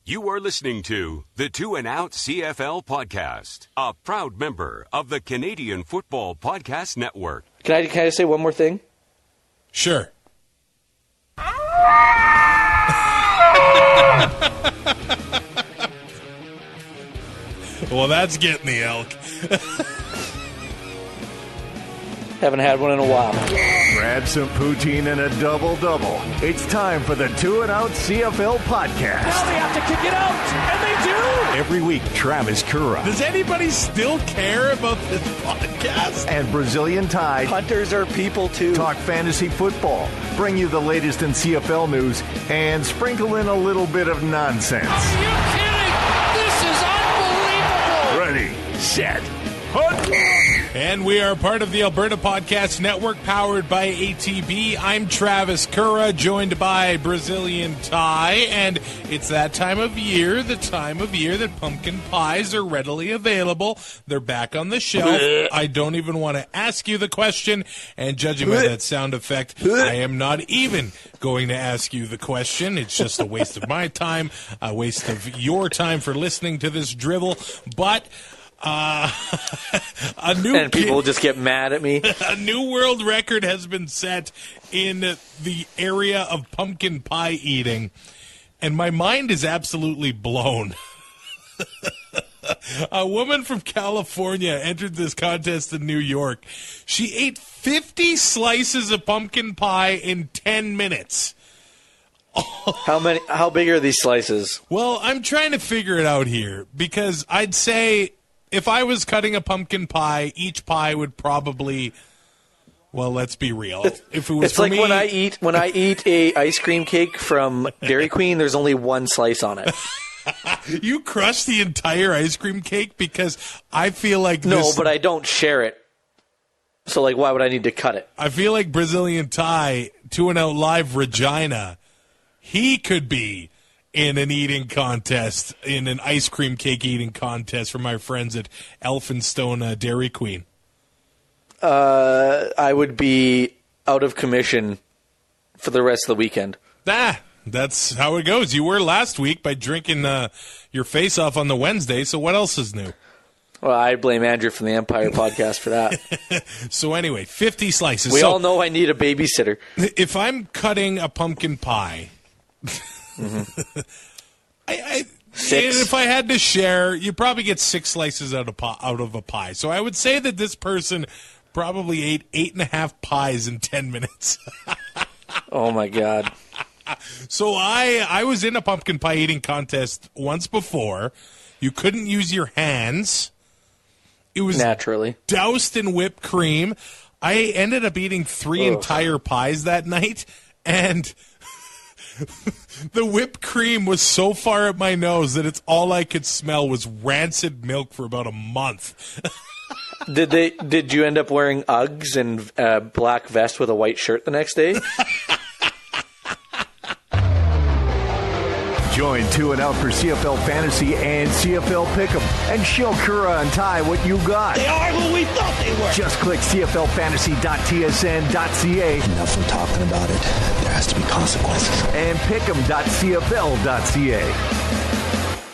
You are listening to the 2 and Out CFL podcast, a proud member of the Canadian Football Podcast Network. Can I say one more thing? Sure. Well, that's getting the elk. Haven't had one in a while. Grab some poutine and a double-double. It's time for the 2 and Out CFL podcast. Now they have to kick it out, and they do! Every week, Travis Currah. Does anybody still care about this podcast? And Brazilian Ty. Hunters are people, too. Talk fantasy football, bring you the latest in CFL news, and sprinkle in a little bit of nonsense. Are you kidding? This is unbelievable! Ready, set, hunt! And we are part of the Alberta Podcast Network, powered by ATB. I'm Travis Currah, joined by Brazilian Ty, and it's that time of year, the time of year that pumpkin pies are readily available. They're back on the shelf. I don't even want to ask you the question, and judging by that sound effect, I am not even going to ask you the question. It's just a waste of my time, a waste of your time for listening to this drivel, but... and people will just get mad at me. A new world record has been set in the area of pumpkin pie eating, and my mind is absolutely blown. A woman from California entered this contest in New York. She ate 50 slices of pumpkin pie in 10 minutes. How big are these slices? Well, I'm trying to figure it out here, because I'd say if I was cutting a pumpkin pie, each pie would probably, well, let's be real. If it was it's for like me, when I eat a ice cream cake from Dairy Queen, there's only one slice on it. You crush the entire ice cream cake, because I feel like No, but I don't share it. So, like, why would I need to cut it? I feel like Brazilian Ty, 2 and Out Live Regina, he could be in an eating contest, in an ice cream cake eating contest for my friends at Elphinstone Dairy Queen. I would be out of commission for the rest of the weekend. That's how it goes. You were last week by drinking your face off on the Wednesday, so what else is new? Well, I blame Andrew from the Empire podcast for that. So anyway, 50 slices. We all know I need a babysitter. If I'm cutting a pumpkin pie... Mm-hmm. If I had to share, you probably get 6 slices out of a pie. So I would say that this person probably ate 8.5 pies in 10 minutes. Oh my God. So I was in a pumpkin pie eating contest once before. You couldn't use your hands. It was naturally doused in whipped cream. I ended up eating 3 entire pies that night, and the whipped cream was so far up my nose that it's all I could smell was rancid milk for about a month. Did you end up wearing Uggs and a black vest with a white shirt the next day? Join 2 and Out for CFL Fantasy and CFL Pick'em and show Currah and Ty what you got. They are who we thought they were! Just click cflfantasy.tsn.ca. Enough from talking about it. There has to be consequences. And pick'em.cfl.ca.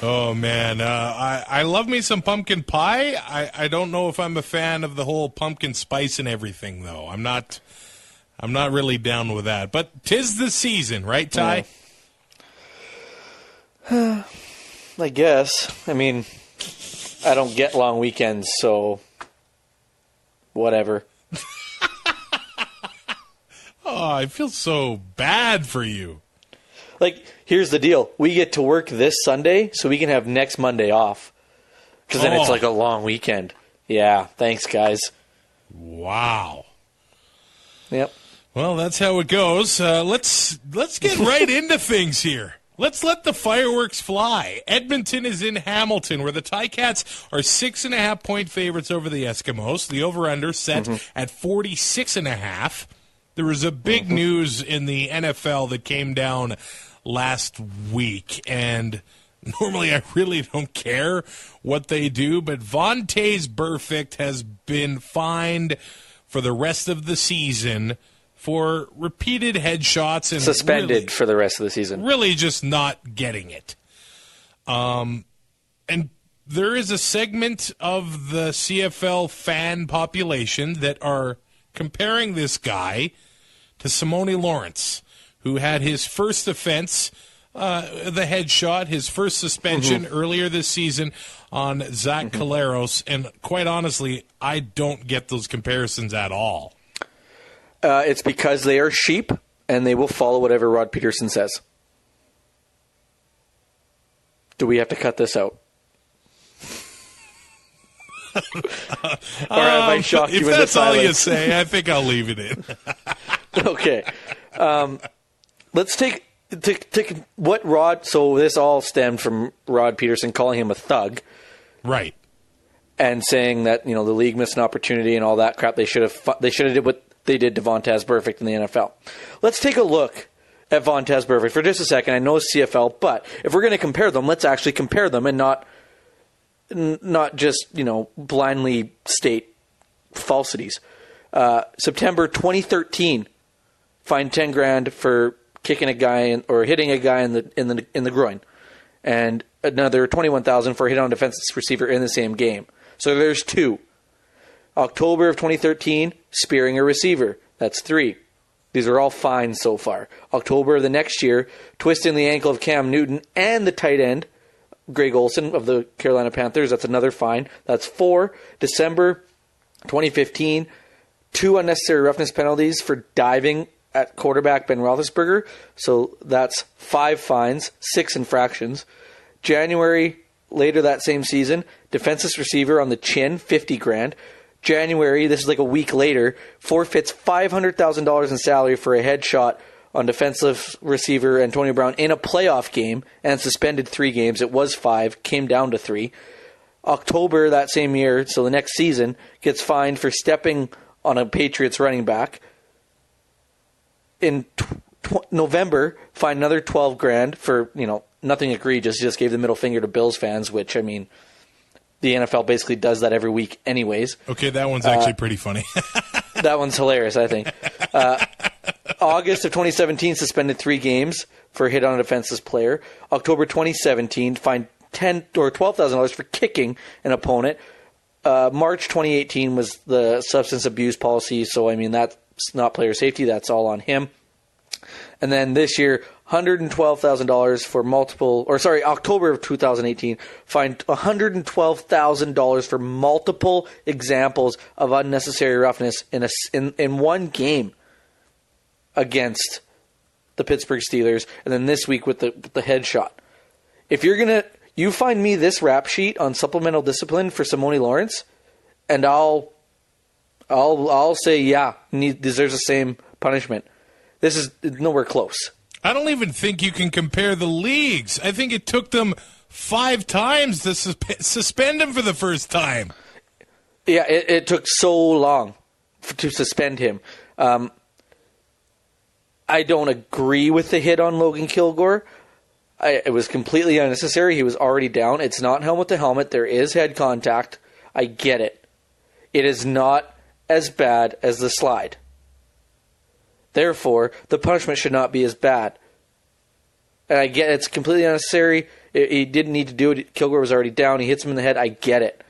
Oh, man. I love me some pumpkin pie. I don't know if I'm a fan of the whole pumpkin spice and everything, though. I'm not really down with that. But 'tis the season, right, Ty? Yeah. I guess. I mean, I don't get long weekends, so whatever. Oh, I feel so bad for you. Like, here's the deal. We get to work this Sunday, so we can have next Monday off. Because then it's like a long weekend. Yeah, thanks, guys. Wow. Yep. Well, that's how it goes. Let's get right into things here. Let's let the fireworks fly. Edmonton is in Hamilton, where the Ticats are 6.5-point favorites over the Eskimos. The over-under set at 46.5. There was a big news in the NFL that came down last week, and normally I really don't care what they do, but Vontaze Burfict has been fined for the rest of the season for repeated headshots and suspended for the rest of the season. Really just not getting it. And there is a segment of the CFL fan population that are comparing this guy to Simone Lawrence, who had his first offense, the headshot, his first suspension earlier this season on Zach Collaros. And quite honestly, I don't get those comparisons at all. It's because they are sheep and they will follow whatever Rod Peterson says. Do we have to cut this out? Or have I shocked you if into that's all you silence? say, I think I'll leave it in. Okay. Let's take what Rod... So this all stemmed from Rod Peterson calling him a thug. Right. And saying that, the league missed an opportunity and all that crap. They should have did what they did to Vontaze Burfict in the NFL. Let's take a look at Vontaze Burfict for just a second. I know it's CFL, but if we're going to compare them, let's actually compare them and not just, blindly state falsities. September 2013, fined $10,000 for kicking a guy or hitting a guy in the groin, and another $21,000 for a hit on a defensive receiver in the same game. So there's 2. October of 2013, spearing a receiver. That's 3. These are all fines so far. October of the next year, twisting the ankle of Cam Newton and the tight end, Greg Olsen of the Carolina Panthers. That's another fine. That's 4. December 2015, 2 unnecessary roughness penalties for diving at quarterback Ben Roethlisberger. So that's 5 fines, 6 infractions. January, later that same season, defensive receiver on the chin, $50,000. January, this is like a week later, forfeits $500,000 in salary for a headshot on defensive receiver Antonio Brown in a playoff game and suspended 3 games. It was 5, came down to 3. October that same year, so the next season, gets fined for stepping on a Patriots running back. In November, fined another $12,000 for, nothing egregious. He just gave the middle finger to Bills fans, which, the NFL basically does that every week anyways. Okay, that one's actually pretty funny. That one's hilarious, I think. August of 2017, suspended 3 games for a hit on a defenseless player. October 2017, fined $10,000 or $12,000 for kicking an opponent. March 2018 was the substance abuse policy, so that's not player safety. That's all on him. And then this year, $112,000 for multiple, October of 2018, fined $112,000 for multiple examples of unnecessary roughness in one game against the Pittsburgh Steelers, and then this week with the headshot. If you find me this rap sheet on supplemental discipline for Simone Lawrence, and I'll say he deserves the same punishment. This is nowhere close. I don't even think you can compare the leagues. I think it took them 5 times to suspend him for the first time. Yeah, it took so long to suspend him. I don't agree with the hit on Logan Kilgore. It was completely unnecessary. He was already down. It's not helmet to helmet. There is head contact. I get it. It is not as bad as the slide. Therefore, the punishment should not be as bad. And I get it's completely unnecessary. He didn't need to do it. Kilgore was already down. He hits him in the head. I get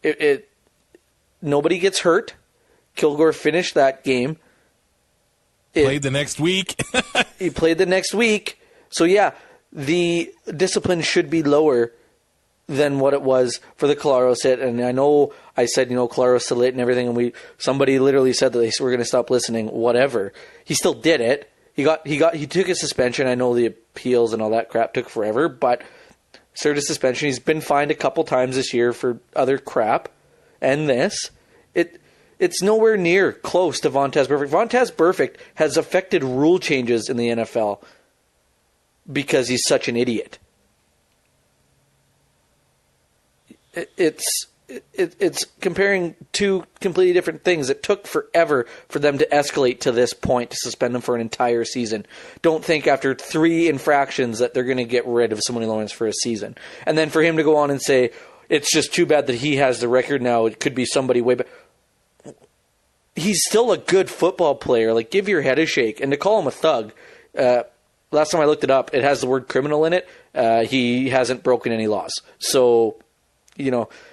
it. Nobody gets hurt. Kilgore finished that game. Played the next week. He played the next week. So, yeah, the discipline should be lower than what it was for the Collaros hit. And I know I said, Collaros to lit and everything, and somebody literally said that they were going to stop listening, whatever. He still did it. He took a suspension. I know the appeals and all that crap took forever, but served a suspension. He's been fined a couple times this year for other crap. And this, it's nowhere near close to Vontaze Burfict. Vontaze Burfict has affected rule changes in the NFL because he's such an idiot. It's comparing 2 completely different things. It took forever for them to escalate to this point to suspend him for an entire season. Don't think after 3 infractions that they're going to get rid of Simone Lawrence for a season. And then for him to go on and say, it's just too bad that he has the record now. It could be somebody way back. He's still a good football player. Give your head a shake. And to call him a thug, last time I looked it up, it has the word criminal in it. he hasn't broken any laws. So,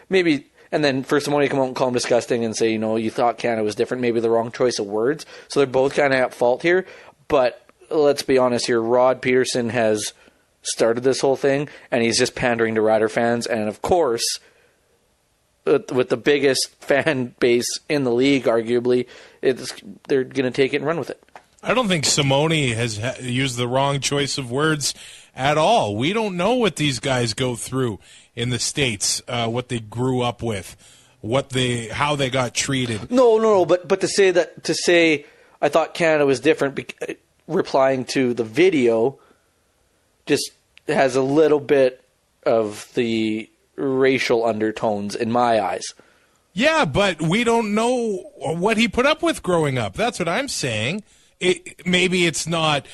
maybe, and then for Simone to come out and call him disgusting and say, you thought Canada was different, maybe the wrong choice of words. So they're both kind of at fault here. But let's be honest here, Rod Peterson has started this whole thing, and he's just pandering to Rider fans. And of course, with the biggest fan base in the league, arguably, they're going to take it and run with it. I don't think Simone has used the wrong choice of words at all. We don't know what these guys go through in the States, what they grew up with, how they got treated. No. But to say I thought Canada was different, replying to the video, just has a little bit of the racial undertones in my eyes. Yeah, but we don't know what he put up with growing up. That's what I'm saying. Maybe it's not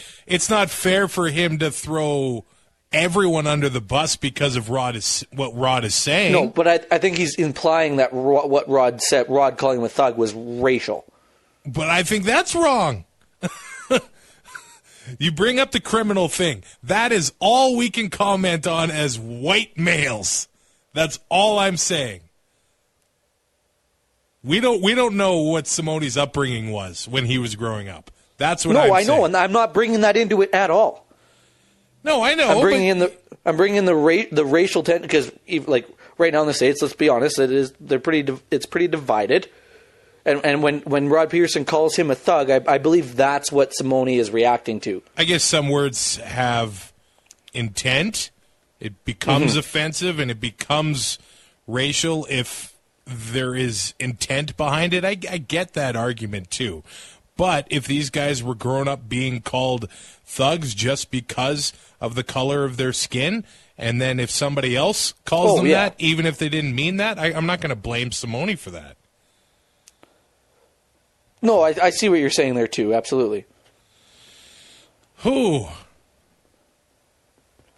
fair for him to throw everyone under the bus because of what Rod is saying. No, but I think he's implying that what Rod said, Rod calling him a thug, was racial. But I think that's wrong. You bring up the criminal thing. That is all we can comment on as white males. That's all I'm saying. We don't know what Simone's upbringing was when he was growing up. That's what I'm saying. No, I know, and I'm not bringing that into it at all. No, I know. I'm bringing in the racial tension because, like, right now in the States, let's be honest, it's pretty divided. And when Rod Peterson calls him a thug, I believe that's what Simone is reacting to. I guess some words have intent. It becomes offensive and it becomes racial if there is intent behind it. I get that argument too. But if these guys were grown up being called thugs just because of the color of their skin, and then if somebody else calls them that, even if they didn't mean that, I'm not going to blame Simone for that. No, I see what you're saying there too. Absolutely. Who?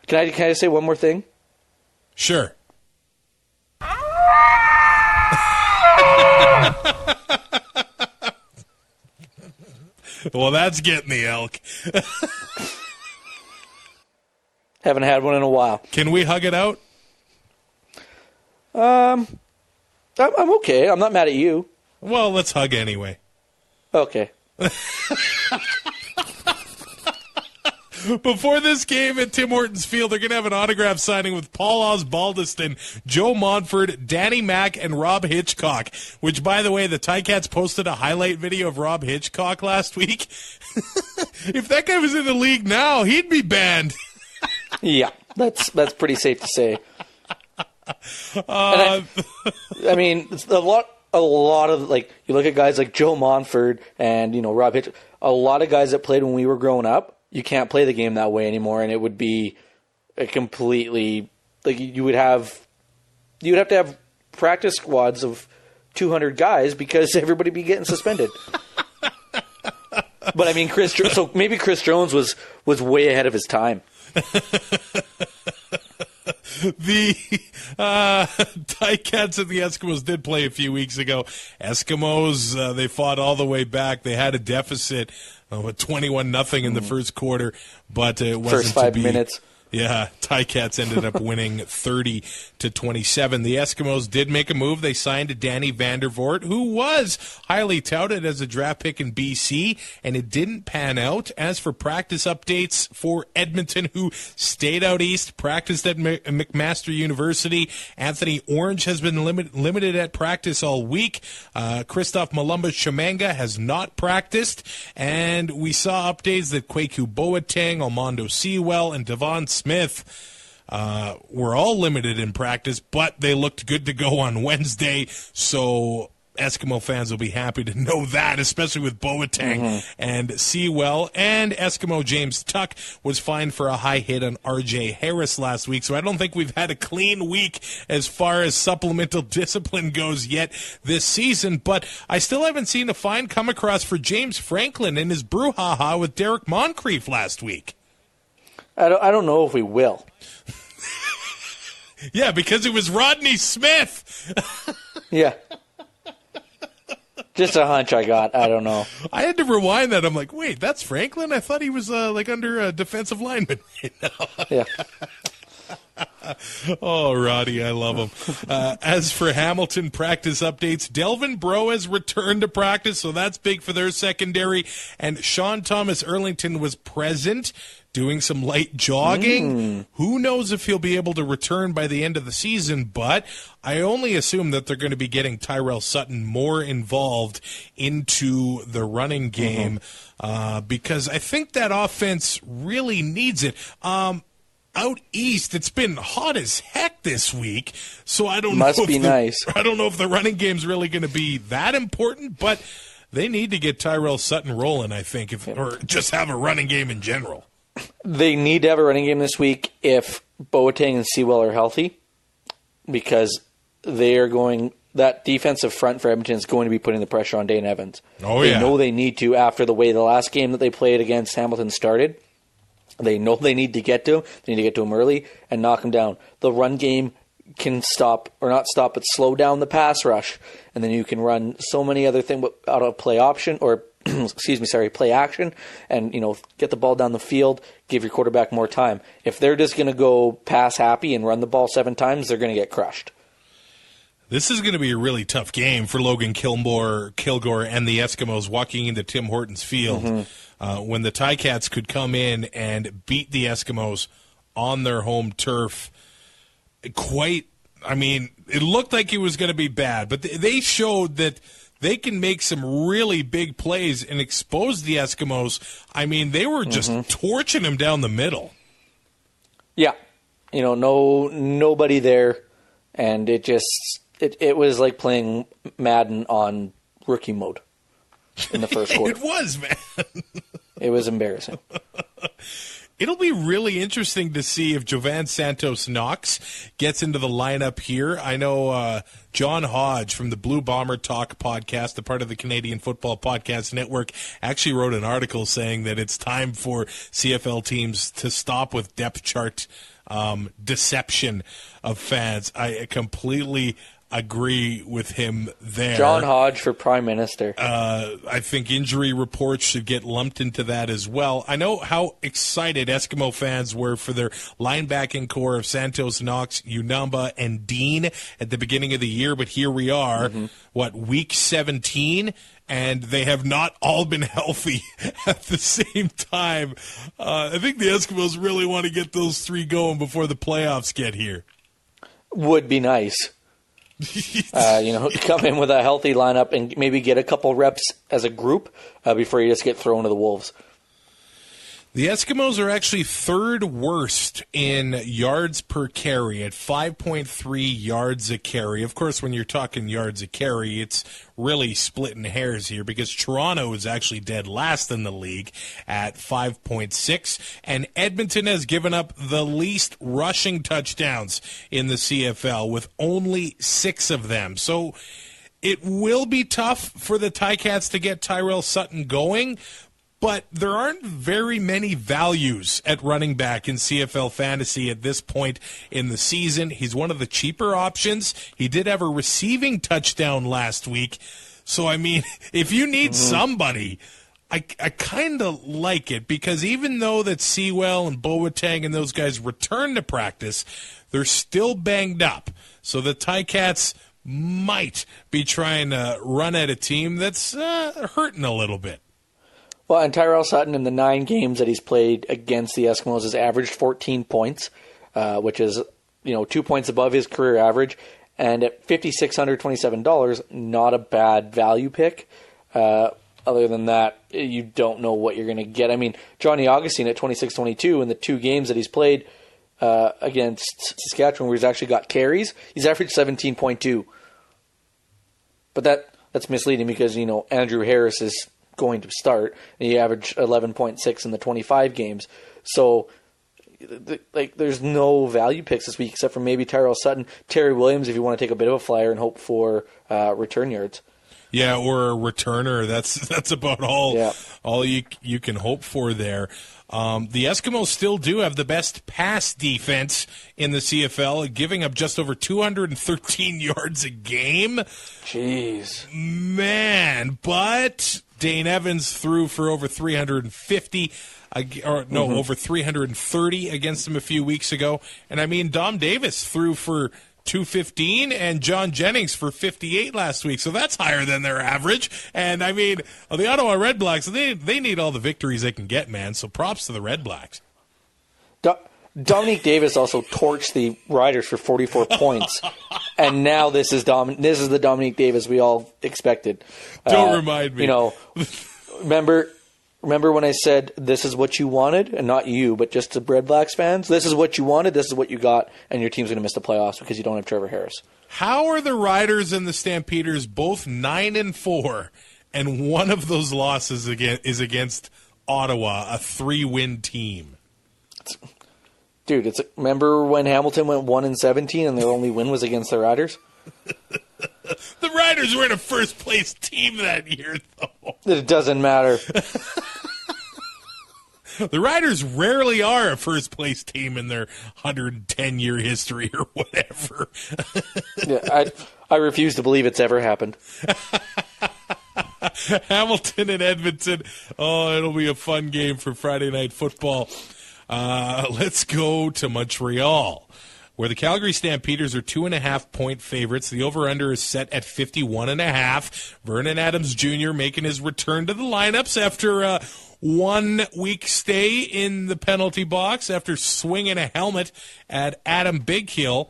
Can I say one more thing? Sure. Well, that's getting the elk. Haven't had one in a while. Can we hug it out? I'm okay. I'm not mad at you. Well, let's hug anyway. Okay. Before this game at Tim Hortons Field, they're going to have an autograph signing with Paul Osbaldiston, Joe Montford, Danny Mack, and Rob Hitchcock, which, by the way, the Ticats posted a highlight video of Rob Hitchcock last week. If that guy was in the league now, he'd be banned. Yeah, that's pretty safe to say. I mean, it's a lot of, like, you look at guys like Joe Montford and, Rob Hitchcock, a lot of guys that played when we were growing up, you can't play the game that way anymore, and it would be a completely, like, you would have to have practice squads of 200 guys because everybody be getting suspended. But I mean, so maybe Chris Jones was way ahead of his time. The Ticats and the Eskimos did play a few weeks ago. Eskimos, they fought all the way back. They had a deficit with 21-0 in the first quarter, but it wasn't first 5 to be. Minutes. Yeah, Ticats ended up winning 30-27. The Eskimos did make a move. They signed Danny Vandervoort, who was highly touted as a draft pick in BC, and it didn't pan out. As for practice updates for Edmonton, who stayed out east, practiced at McMaster University, Anthony Orange has been limited at practice all week. Christoph Malumba-Shamanga has not practiced, and we saw updates that Kwaku Boateng, Almondo Sewell, and Devon Smith were all limited in practice, but they looked good to go on Wednesday, so Eskimo fans will be happy to know that, especially with Boateng and Sewell. And Eskimo James Tuck was fined for a high hit on R.J. Harris last week, so I don't think we've had a clean week as far as supplemental discipline goes yet this season, but I still haven't seen a fine come across for James Franklin and his brouhaha with Derek Moncrief last week. I don't know if we will. Yeah, because it was Rodney Smith. Yeah. Just a hunch I got. I don't know. I had to rewind that. I'm like, wait, that's Franklin? I thought he was like under a defensive lineman. Yeah. Oh, Roddy, I love him. As for Hamilton practice updates, Delvin Breaux has returned to practice, so that's big for their secondary. And Sean Thomas Erlington was present, doing some light jogging. Who knows if he'll be able to return by the end of the season, but I only assume that they're going to be getting Tyrell Sutton more involved into the running game because I think that offense really needs it. Out east, it's been hot as heck this week, so I don't know. Must be nice. I don't know if the running game's really going to be that important, but they need to get Tyrell Sutton rolling, I think, or just have a running game in general. They need to have a running game this week if Boateng and Sewell are healthy, because they are going. That defensive front for Edmonton is going to be putting the pressure on Dane Evans. They know they need to after the way the last game that they played against Hamilton started. They know they need to get to him. They need to get to him early and knock him down. The run game can stop, or not stop, but slow down the pass rush. And then you can run so many other things out of play option, or play action, and get the ball down the field, give your quarterback more time. If they're just going to go pass happy and run the ball 7 times, they're going to get crushed. This is going to be a really tough game for Logan Kilgore and the Eskimos walking into Tim Hortons Field when the Ticats could come in and beat the Eskimos on their home turf. It looked like it was going to be bad, but they showed that they can make some really big plays and expose the Eskimos. They were just torching them down the middle. Yeah. Nobody there, and it was like playing Madden on rookie mode in the first quarter. It was, man. It was embarrassing. It'll be really interesting to see if Jovan Santos Knox gets into the lineup here. I know John Hodge from the Blue Bomber Talk podcast, a part of the Canadian Football Podcast Network, actually wrote an article saying that it's time for CFL teams to stop with depth chart deception of fans. I completely agree with him there. John Hodge for Prime Minister. I think injury reports should get lumped into that as well. I know how excited Eskimo fans were for their linebacking core of Santos, Knox, Unamba, and Dean at the beginning of the year, but here we are, week 17, and they have not all been healthy at the same time. I think the Eskimos really want to get those 3 going before the playoffs get here. Would be nice. Come in with a healthy lineup and maybe get a couple reps as a group before you just get thrown to the Wolves. The Eskimos are actually 3rd worst in yards per carry at 5.3 yards a carry. Of course, when you're talking yards a carry, it's really splitting hairs here because Toronto is actually dead last in the league at 5.6, and Edmonton has given up the least rushing touchdowns in the CFL with only 6 of them. So it will be tough for the Ticats to get Tyrell Sutton going, but there aren't very many values at running back in CFL fantasy at this point in the season. He's one of the cheaper options. He did have a receiving touchdown last week. So, if you need somebody, I kind of like it because even though that Sewell and Boateng and those guys return to practice, they're still banged up. So the Ticats might be trying to run at a team that's hurting a little bit. Well, and Tyrell Sutton in the 9 games that he's played against the Eskimos has averaged 14 points, which is 2 points above his career average. And at $5,627, not a bad value pick. Other than that, you don't know what you're going to get. Johnny Augustine at $26.22 in the 2 games that he's played against Saskatchewan, where he's actually got carries, he's averaged 17.2. But that's misleading because Andrew Harris is going to start, and he averaged 11.6 in the 25 games. So, there's no value picks this week except for maybe Tyrell Sutton, Terry Williams, if you want to take a bit of a flyer and hope for return yards. Yeah, or a returner. That's about all you can hope for there. The Eskimos still do have the best pass defense in the CFL, giving up just over 213 yards a game. Jeez. Man, but Dane Evans threw for over 350, over 330 against him a few weeks ago. And I mean, Dom Davis threw for 215 and John Jennings for 58 last week. So that's higher than their average. And I mean, the Ottawa Red Blacks, they need all the victories they can get, man. So props to the Red Blacks. Dominique Davis also torched the Riders for 44 points, and now this is the Dominique Davis we all expected. Don't remind me. You know, remember when I said this is what you wanted, and not you, but just the Red Blacks fans. This is what you wanted. This is what you got, and your team's going to miss the playoffs because you don't have Trevor Harris. How are the Riders and the Stampeders both 9-4, and one of those losses is against Ottawa, a 3-win team? Dude, remember when Hamilton went 1-17 and their only win was against the Riders? The Riders were in a first-place team that year, though. It doesn't matter. The Riders rarely are a first-place team in their 110-year history or whatever. Yeah, I refuse to believe it's ever happened. Hamilton and Edmonton. Oh, it'll be a fun game for Friday Night Football. Let's go to Montreal, where the Calgary Stampeders are 2.5-point favorites. The over-under is set at 51.5. Vernon Adams Jr. making his return to the lineups after a 1-week stay in the penalty box after swinging a helmet at Adam Bighill.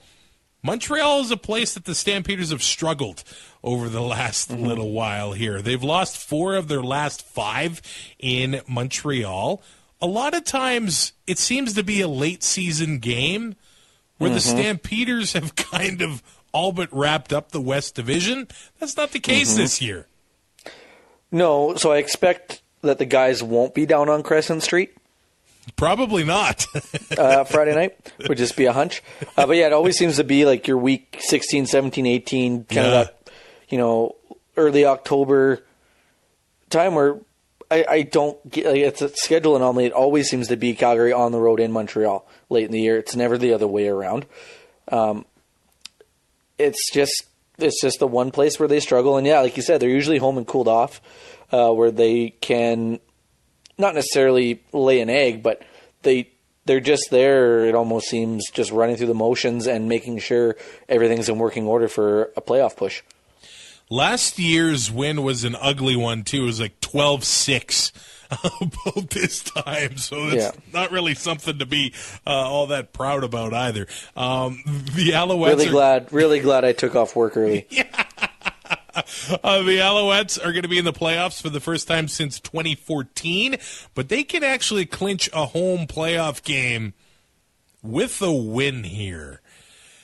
Montreal is a place that the Stampeders have struggled over the last little while here. They've lost 4 of their last 5 in Montreal. A lot of times it seems to be a late-season game where the Stampeders have kind of all but wrapped up the West Division. That's not the case this year. No, so I expect that the guys won't be down on Crescent Street. Probably not. Friday night would just be a hunch. But yeah, it always seems to be like your week 16, 17, 18, kind of that, early October time where I don't get, it's a schedule anomaly. It always seems to be Calgary on the road in Montreal late in the year. It's never the other way around. It's just the one place where they struggle. And yeah, like you said, they're usually home and cooled off, where they can not necessarily lay an egg, but they're just there. It almost seems just running through the motions and making sure everything's in working order for a playoff push. Last year's win was an ugly one, too. It was like 12-6 about this time, so it's not really something to be all that proud about either. The Alouettes really glad I took off work early. The Alouettes are going to be in the playoffs for the first time since 2014, but they can actually clinch a home playoff game with a win here.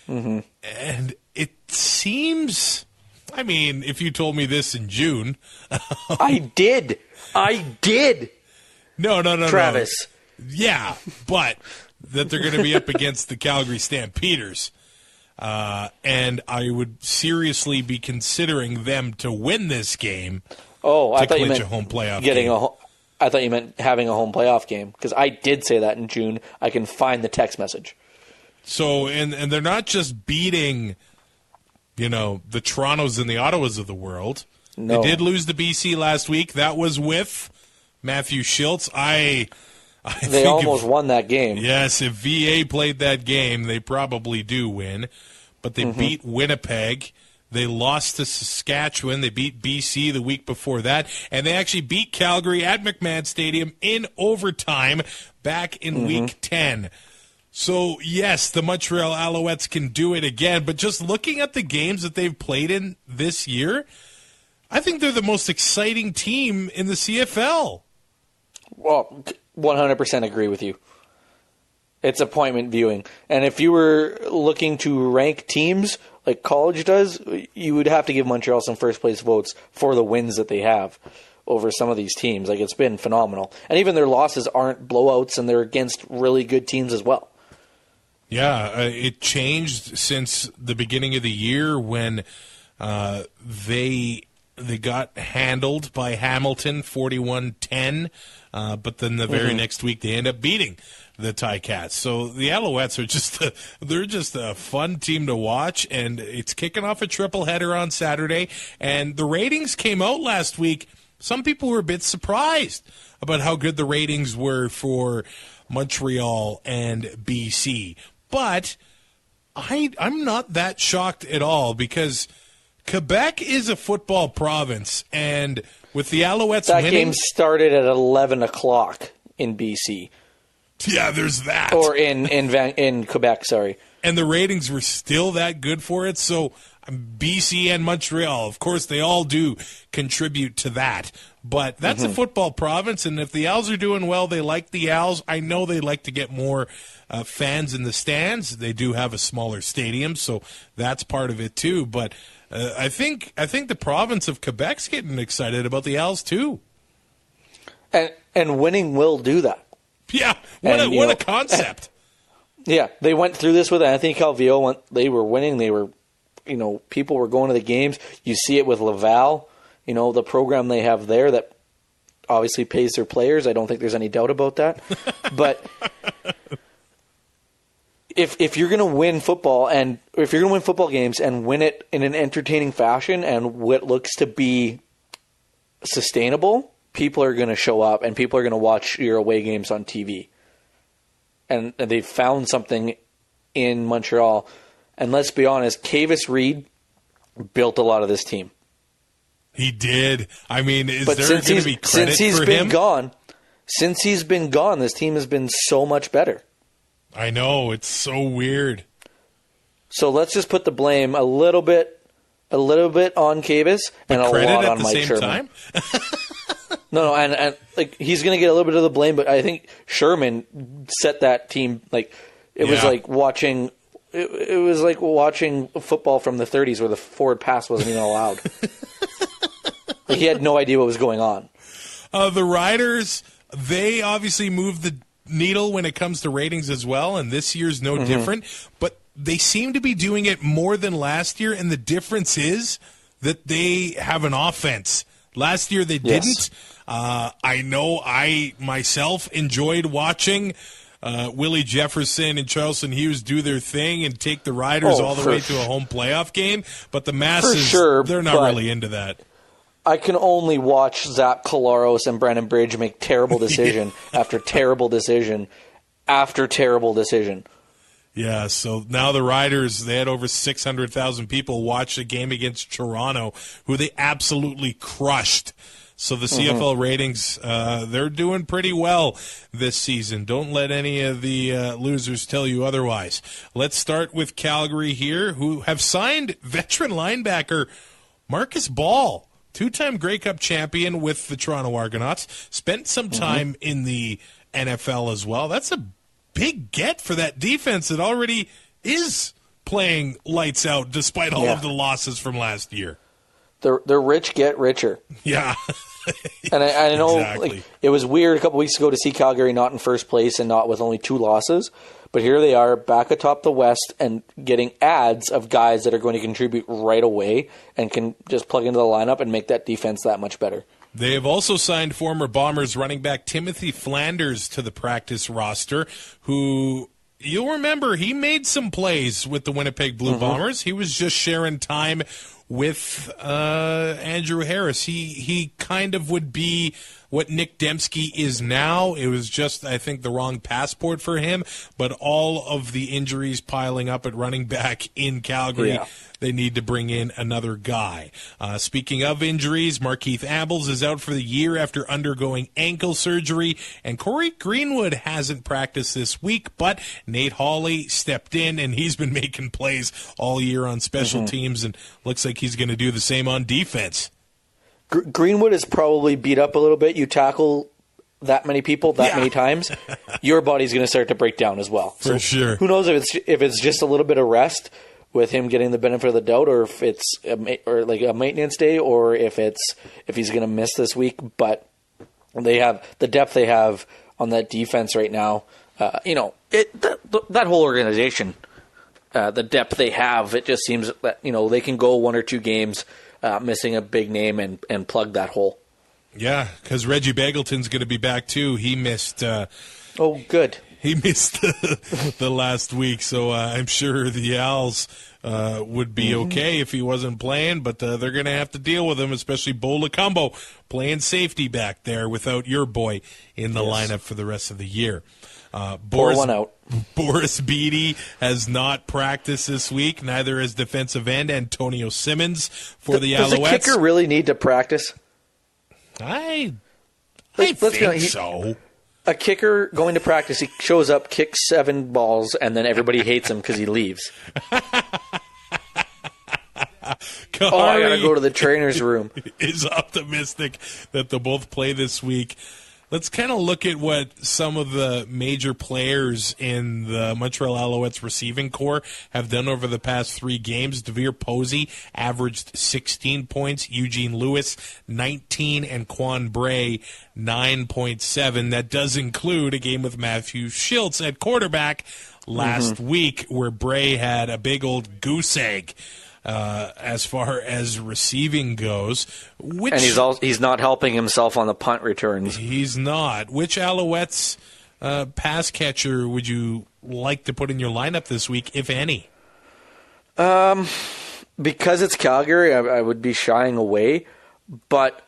And it seems... I mean, if you told me this in June... I did. No. Travis. Yeah, but that they're going to be up against the Calgary Stampeders. And I would seriously be considering them to win this game I thought you meant a home playoff getting game. I thought you meant having a home playoff game, because I did say that in June. I can find the text message. So, and they're not just beating... the Torontos and the Ottawas of the world. No. They did lose to BC last week. That was with Matthew Schultz. They almost won that game. Yes, if VA played that game, they probably do win. But they beat Winnipeg. They lost to Saskatchewan. They beat BC the week before that. And they actually beat Calgary at McMahon Stadium in overtime back in Week 10. So, yes, the Montreal Alouettes can do it again, but just looking at the games that they've played in this year, I think they're the most exciting team in the CFL. Well, 100% agree with you. It's appointment viewing. And if you were looking to rank teams like college does, you would have to give Montreal some first-place votes for the wins that they have over some of these teams. Like, it's been phenomenal. And even their losses aren't blowouts, and they're against really good teams as well. Yeah, it changed since the beginning of the year when they got handled by Hamilton 41-10, but then the very next week they end up beating the Ticats. So the Alouettes are they're just a fun team to watch, and it's kicking off a triple header on Saturday. And the ratings came out last week some people were a bit surprised about how good the ratings were for Montreal and BC. But I'm not that shocked at all because Quebec is a football province, and with the Alouettes that winning... game started at 11 o'clock in BC. Yeah, there's that. Or in Quebec, sorry. And the ratings were still that good for it, so BC and Montreal, of course, they all do contribute to that. But that's a football province, and if the Owls are doing well, they like the Owls. I know they like to get more fans in the stands. They do have a smaller stadium, so that's part of it too. But I think the province of Quebec's getting excited about the Owls too. And winning will do that. Yeah, what a concept. Yeah, they went through this with Anthony Calvillo. They were winning. They were, people were going to the games. You see it with Laval, the program they have there that obviously pays their players. I don't think there's any doubt about that. But if you're going to win football and if you're going to win football games and win it in an entertaining fashion and what looks to be sustainable, people are going to show up and people are going to watch your away games on TV. And they've found something in Montreal. And let's be honest, Kavis Reed built a lot of this team. He did. I mean, is there going to be credit for him? Since he's been gone, this team has been so much better. I know. It's so weird. So let's just put the blame a little bit on Kavis and a lot on Mike Sherman. No, and like he's going to get a little bit of the blame, but I think Sherman set that team it was like watching. It was like watching football from the 30s where the forward pass wasn't even allowed. He had no idea what was going on. The Riders, they obviously moved the needle when it comes to ratings as well, and this year's no different. But they seem to be doing it more than last year, and the difference is that they have an offense. Last year they didn't. I know I myself enjoyed watching Willie Jefferson and Charleston Hughes do their thing and take the Riders all the way to a home playoff game, but the masses, they're not really into that. I can only watch Zach Collaros and Brandon Bridge make terrible decision after terrible decision after terrible decision. Yeah, so now the Riders, they had over 600,000 people watch a game against Toronto, who they absolutely crushed. So the CFL ratings, they're doing pretty well this season. Don't let any of the losers tell you otherwise. Let's start with Calgary here, who have signed veteran linebacker Marcus Ball, two-time Grey Cup champion with the Toronto Argonauts, spent some time in the NFL as well. That's a big get for that defense that already is playing lights out despite all of the losses from last year. The rich get richer. Yeah. And I know it was weird a couple weeks ago to see Calgary not in first place and not with only 2 losses. But here they are back atop the West and getting ads of guys that are going to contribute right away and can just plug into the lineup and make that defense that much better. They have also signed former Bombers running back Timothy Flanders to the practice roster, who you'll remember he made some plays with the Winnipeg Blue Bombers. He was just sharing time with Andrew Harris. He kind of would be what Nick Dembski is now. It was just, I think, the wrong passport for him, but all of the injuries piling up at running back in Calgary, they need to bring in another guy. Speaking of injuries, Markeith Ambles is out for the year after undergoing ankle surgery, and Corey Greenwood hasn't practiced this week, but Nate Hawley stepped in, and he's been making plays all year on special teams, and looks like he's going to do the same on defense. Greenwood is probably beat up a little bit. You tackle that many people that many times, your body's going to start to break down as well. For sure. Who knows if it's just a little bit of rest with him getting the benefit of the doubt, or if it's like a maintenance day, or if he's going to miss this week. But they have the depth they have on that defense right now. That whole organization, the depth they have, it just seems that they can go 1 or 2 games missing a big name and plug that hole. Yeah, because Reggie Bagleton's going to be back too. He missed. Good. He missed the last week, so I'm sure the Owls would be okay if he wasn't playing, but they're going to have to deal with him, especially Bo Lacombo playing safety back there without your boy in the lineup for the rest of the year. Pour one out. Boris Beattie has not practiced this week. Neither has defensive end Antonio Simmons for the Alouettes. Does the kicker really need to practice? I think so. A kicker going to practice, he shows up, kicks 7 balls, and then everybody hates him because he leaves. I gotta go to the trainer's room. Is optimistic that they'll both play this week. Let's kind of look at what some of the major players in the Montreal Alouettes receiving corps have done over the past 3 games. Devere Posey averaged 16 points, Eugene Lewis 19, and Quan Bray 9.7. That does include a game with Matthew Schultz at quarterback last week where Bray had a big old goose egg. As far as receiving goes, and he's not helping himself on the punt returns. He's not. Which Alouettes pass catcher would you like to put in your lineup this week, if any? Because it's Calgary, I would be shying away. But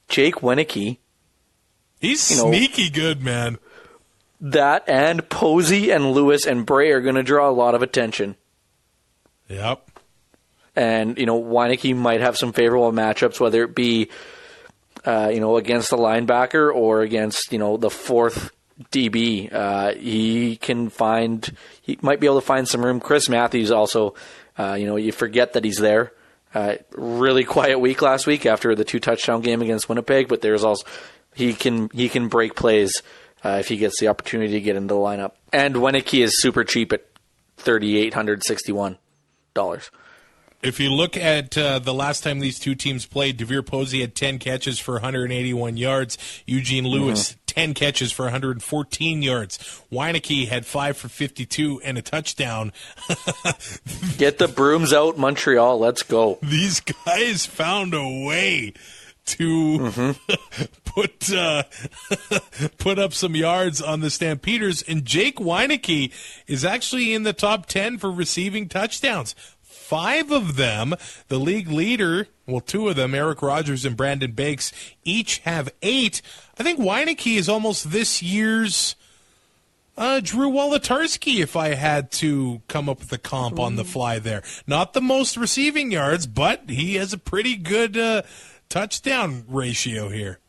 Jake Winicky, he's sneaky good, man. That and Posey and Lewis and Bray are going to draw a lot of attention. Yep. And, Weineke might have some favorable matchups, whether it be, against the linebacker or against, the fourth DB. He might be able to find some room. Chris Matthews also, you forget that he's there. Really quiet week last week after the 2-touchdown game against Winnipeg, but there's also, he can break plays if he gets the opportunity to get into the lineup. And Weineke is super cheap at $3,861. If you look at the last time these two teams played, Devere Posey had 10 catches for 181 yards. Eugene Lewis, 10 catches for 114 yards. Weineke had 5 for 52 and a touchdown. Get the brooms out, Montreal. Let's go. These guys found a way to put up some yards on the Stampeders, and Jake Weineke is actually in the top 10 for receiving touchdowns. 5 of them, the league leader, 2 of them, Eric Rogers and Brandon Bakes, each have 8. I think Weineke is almost this year's Drew Wolodarski, if I had to come up with a comp on the fly there. Not the most receiving yards, but he has a pretty good touchdown ratio here.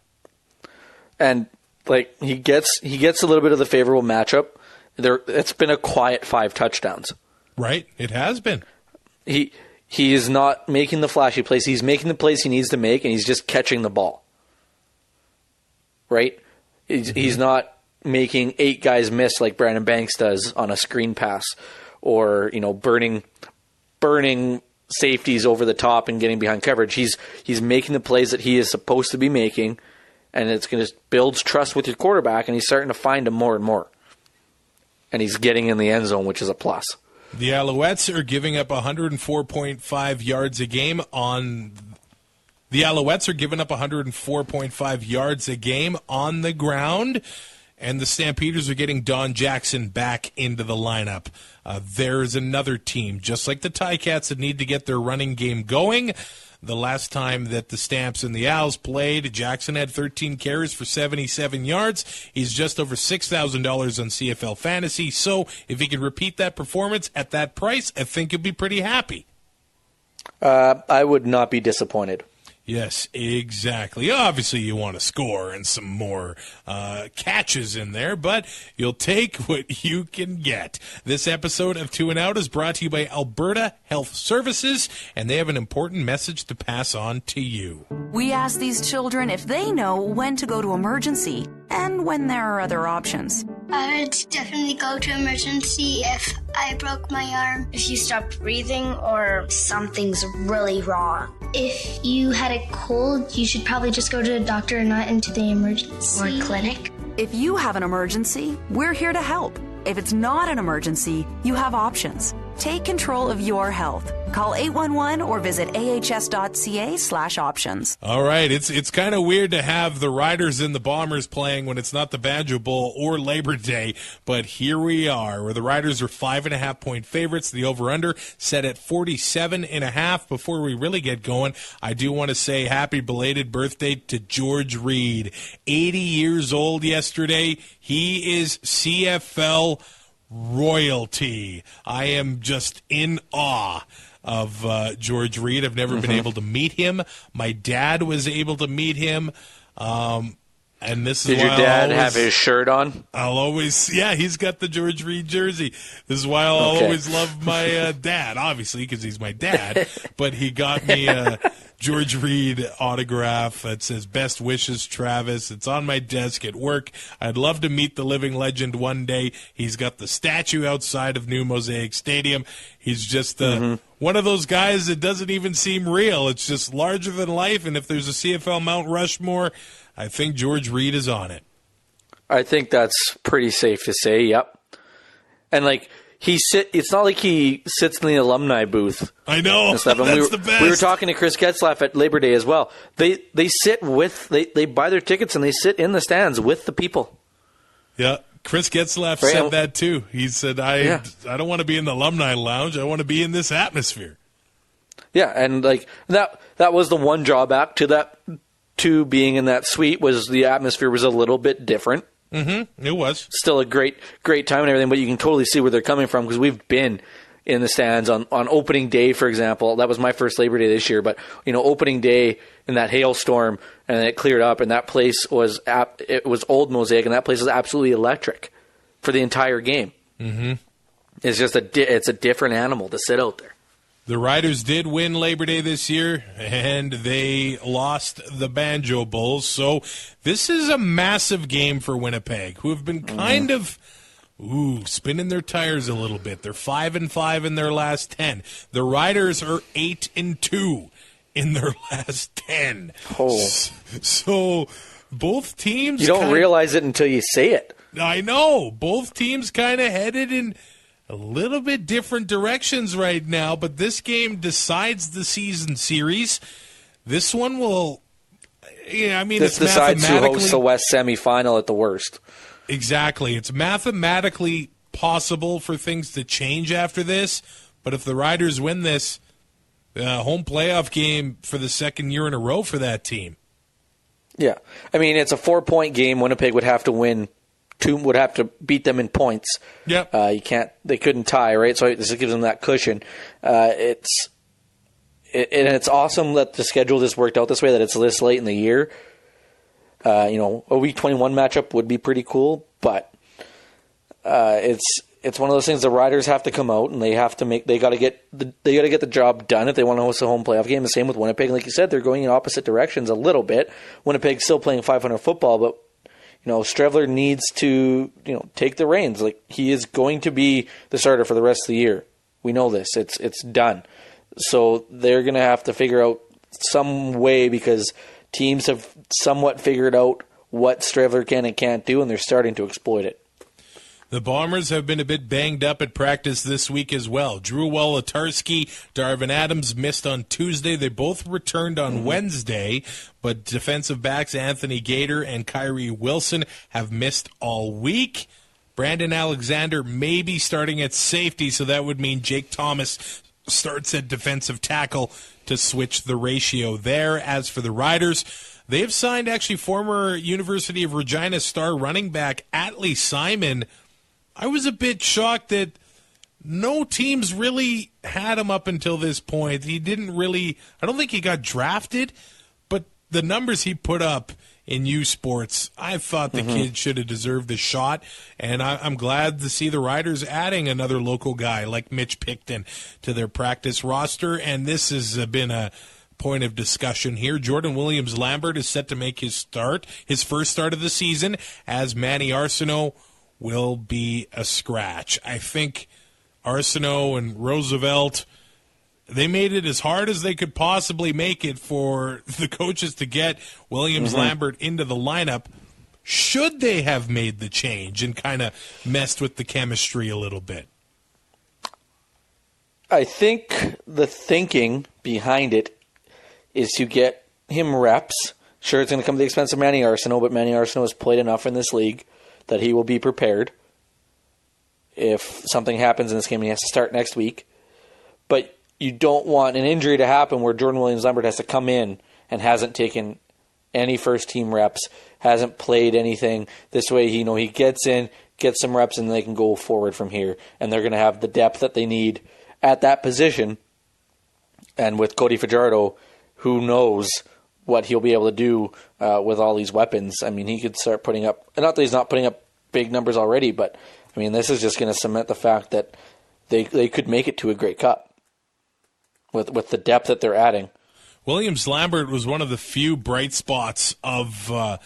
And he gets a little bit of the favorable matchup. It's been a quiet 5 touchdowns. Right, it has been. He is not making the flashy plays. He's making the plays he needs to make, and he's just catching the ball. Right? He's not making 8 guys miss like Brandon Banks does on a screen pass, or burning safeties over the top and getting behind coverage. He's making the plays that he is supposed to be making, and it's going to build trust with your quarterback, and he's starting to find him more and more. And he's getting in the end zone, which is a plus. The Alouettes are giving up 104.5 yards a game on the ground, and the Stampeders are getting Don Jackson back into the lineup. There's another team, just like the Ticats, that need to get their running game going. The last time that the Stamps and the Owls played, Jackson had 13 carries for 77 yards. He's just over $6,000 on CFL Fantasy. So if he can repeat that performance at that price, I think he'll be pretty happy. I would not be disappointed. Yes, exactly. Obviously, you want to score and some more catches in there, but you'll take what you can get. This episode of 2 and Out is brought to you by Alberta Health Services, and they have an important message to pass on to you. We ask these children if they know when to go to emergency and when there are other options. I would definitely go to emergency if I broke my arm. If you stop breathing or something's really wrong. If you had a cold, you should probably just go to a doctor and not into the emergency or clinic. If you have an emergency, we're here to help. If it's not an emergency, you have options. Take control of your health. Call 811 or visit ahs.ca/options. All right, it's kind of weird to have the Riders and the Bombers playing when it's not the Banjo Bowl or Labor Day, but here we are, where the Riders are 5.5-point favorites. The over-under set at 47.5. Before we really get going, I do want to say happy belated birthday to George Reed. 80 years old yesterday. He is CFL royalty. I am just in awe of George Reed. I've never been able to meet him. My dad was able to meet him. And this is Did your dad have his shirt on? I'll always, he's got the George Reed jersey. This is why I'll always love my dad, obviously, because he's my dad. But he got me a George Reed autograph that says, "Best wishes, Travis." It's on my desk at work. I'd love to meet the living legend one day. He's got the statue outside of New Mosaic Stadium. He's just one of those guys that doesn't even seem real. It's just larger than life. And if there's a CFL Mount Rushmore, I think George Reed is on it. I think that's pretty safe to say, yep. And, it's not like he sits in the alumni booth. I know. And stuff. And that's the best. We were talking to Chris Getzlaff at Labor Day as well. They sit they buy their tickets and they sit in the stands with the people. Yeah. Chris Getzlaff said that too. He said, I don't want to be in the alumni lounge. I want to be in this atmosphere. Yeah, and that was the one drawback to being in that suite, was the atmosphere was a little bit different. It was. Still a great time and everything, but you can totally see where they're coming from, because we've been in the stands on opening day, for example. That was my first Labor Day this year, but opening day in that hailstorm, and then it cleared up, and that place was Old Mosaic, and that place was absolutely electric for the entire game. It's just it's a different animal to sit out there. The Riders did win Labor Day this year, and they lost the Banjo Bowl. So this is a massive game for Winnipeg, who have been kind of spinning their tires a little bit. They're 5-5 in their last 10. The Riders are 8-2 in their last 10. Oh. So both teams... You don't realize it until you say it. I know. Both teams kind of headed in a little bit different directions right now, but this game decides the season series. This one will... This decides who hosts the West semifinal at the worst. Exactly. It's mathematically possible for things to change after this, but if the Riders win this, home playoff game for the second year in a row for that team. Yeah. It's a 4-point game. Winnipeg would have to win. Would have to beat them in points. Yep. They couldn't tie, right? So this gives them that cushion. It's awesome that the schedule just worked out this way, that it's this late in the year. A Week 21 matchup would be pretty cool, but it's one of those things. The Riders have to come out and they got to get the job done if they want to host a home playoff game. The same with Winnipeg. Like you said, they're going in opposite directions a little bit. Winnipeg's still playing 500 football, but Strevler needs to take the reins. He is going to be the starter for the rest of the year. We know this. It's done. So they're going to have to figure out some way, because teams have somewhat figured out what Strevler can and can't do, and they're starting to exploit it. The Bombers have been a bit banged up at practice this week as well. Drew Wolotarski, Darvin Adams missed on Tuesday. They both returned on Wednesday, but defensive backs Anthony Gator and Kyrie Wilson have missed all week. Brandon Alexander may be starting at safety, so that would mean Jake Thomas starts at defensive tackle to switch the ratio there. As for the Riders, they have signed actually former University of Regina star running back Atlee Simon. I was a bit shocked that no teams really had him up until this point. He didn't really, I don't think he got drafted, but the numbers he put up in U Sports, I thought the kid should have deserved a shot, and I'm glad to see the Riders adding another local guy like Mitch Picton to their practice roster, and this has been a point of discussion here. Jordan Williams-Lambert is set to make his first start of the season, as Manny Arsenault will be a scratch. I think Arsenault and Roosevelt, they made it as hard as they could possibly make it for the coaches to get Williams-Lambert into the lineup. Should they have made the change and kind of messed with the chemistry a little bit? I think the thinking behind it is to get him reps. Sure, it's going to come at the expense of Manny Arsenault, but Manny Arsenault has played enough in this league that he will be prepared if something happens in this game and he has to start next week. But you don't want an injury to happen where Jordan Williams-Lambert has to come in and hasn't taken any first-team reps, hasn't played anything. This way, he gets in, gets some reps, and they can go forward from here. And they're going to have the depth that they need at that position. And with Cody Fajardo, who knows what he'll be able to do with all these weapons. I mean, he could start putting up, not that he's not putting up big numbers already, but I mean, this is just going to cement the fact that they could make it to a Grey Cup with the depth that they're adding. Williams-Lambert was one of the few bright spots of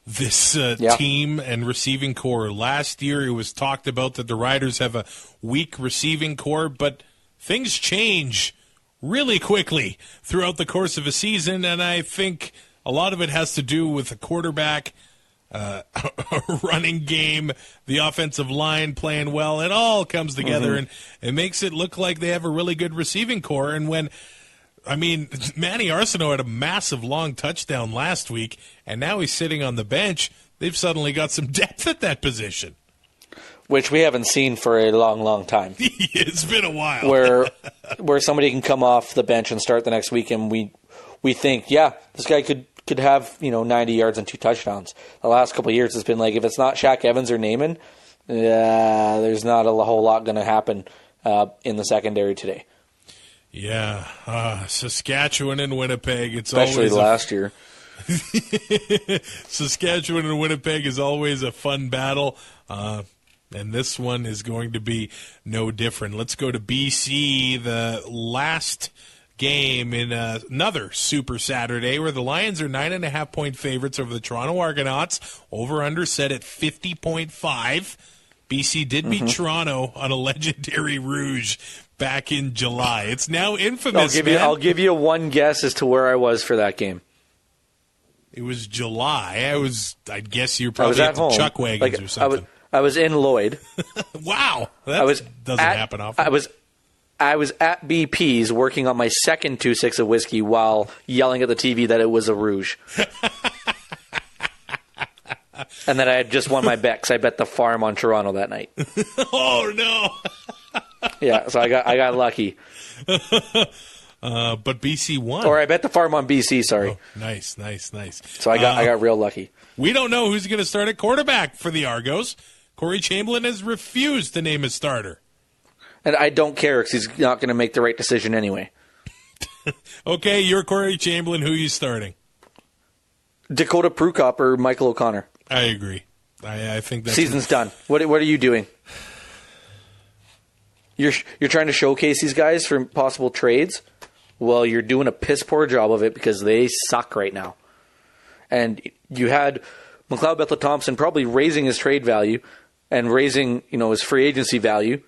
this team and receiving core. Last year, it was talked about that the Riders have a weak receiving core, but things change really quickly throughout the course of a season, and I think a lot of it has to do with the quarterback, a running game, the offensive line playing well. It all comes together, and it makes it look like they have a really good receiving core. And Manny Arsenault had a massive long touchdown last week, and now he's sitting on the bench. They've suddenly got some depth at that position, which we haven't seen for a long, long time. It's been a while. where somebody can come off the bench and start the next week, and we think, this guy could have 90 yards and 2 touchdowns. The last couple of years, it's been like, if it's not Shaq Evans or Naaman, there's not a whole lot going to happen in the secondary today. Yeah, Saskatchewan and Winnipeg. Especially last year. Saskatchewan and Winnipeg is always a fun battle. And this one is going to be no different. Let's go to BC, the last game in another Super Saturday where the Lions are 9.5-point favorites over the Toronto Argonauts. Over-under set at 50.5. BC did beat Toronto on a legendary Rouge back in July. It's now infamous. I'll give you one guess as to where I was for that game. It was July. I'd guess you're probably at the Chuck Wagons or something. I was in Lloyd. Wow, that doesn't happen often. I was at BP's working on my second 2.6 of whiskey while yelling at the TV that it was a Rouge. And that I had just won my bet because I bet the farm on Toronto that night. Oh no! Yeah, so I got lucky. But BC won. Or I bet the farm on BC. Sorry. Oh, nice. So I got real lucky. We don't know who's going to start at quarterback for the Argos. Corey Chamberlain has refused to name his starter. And I don't care because he's not going to make the right decision anyway. Okay, you're Corey Chamberlain. Who are you starting? Dakota Prukop or Michael O'Connor. I agree. I think that's season's done. What are you doing? You're trying to showcase these guys for possible trades? Well, you're doing a piss poor job of it because they suck right now. And you had McLeod Bethel-Thompson probably raising his trade value and raising, his free agency value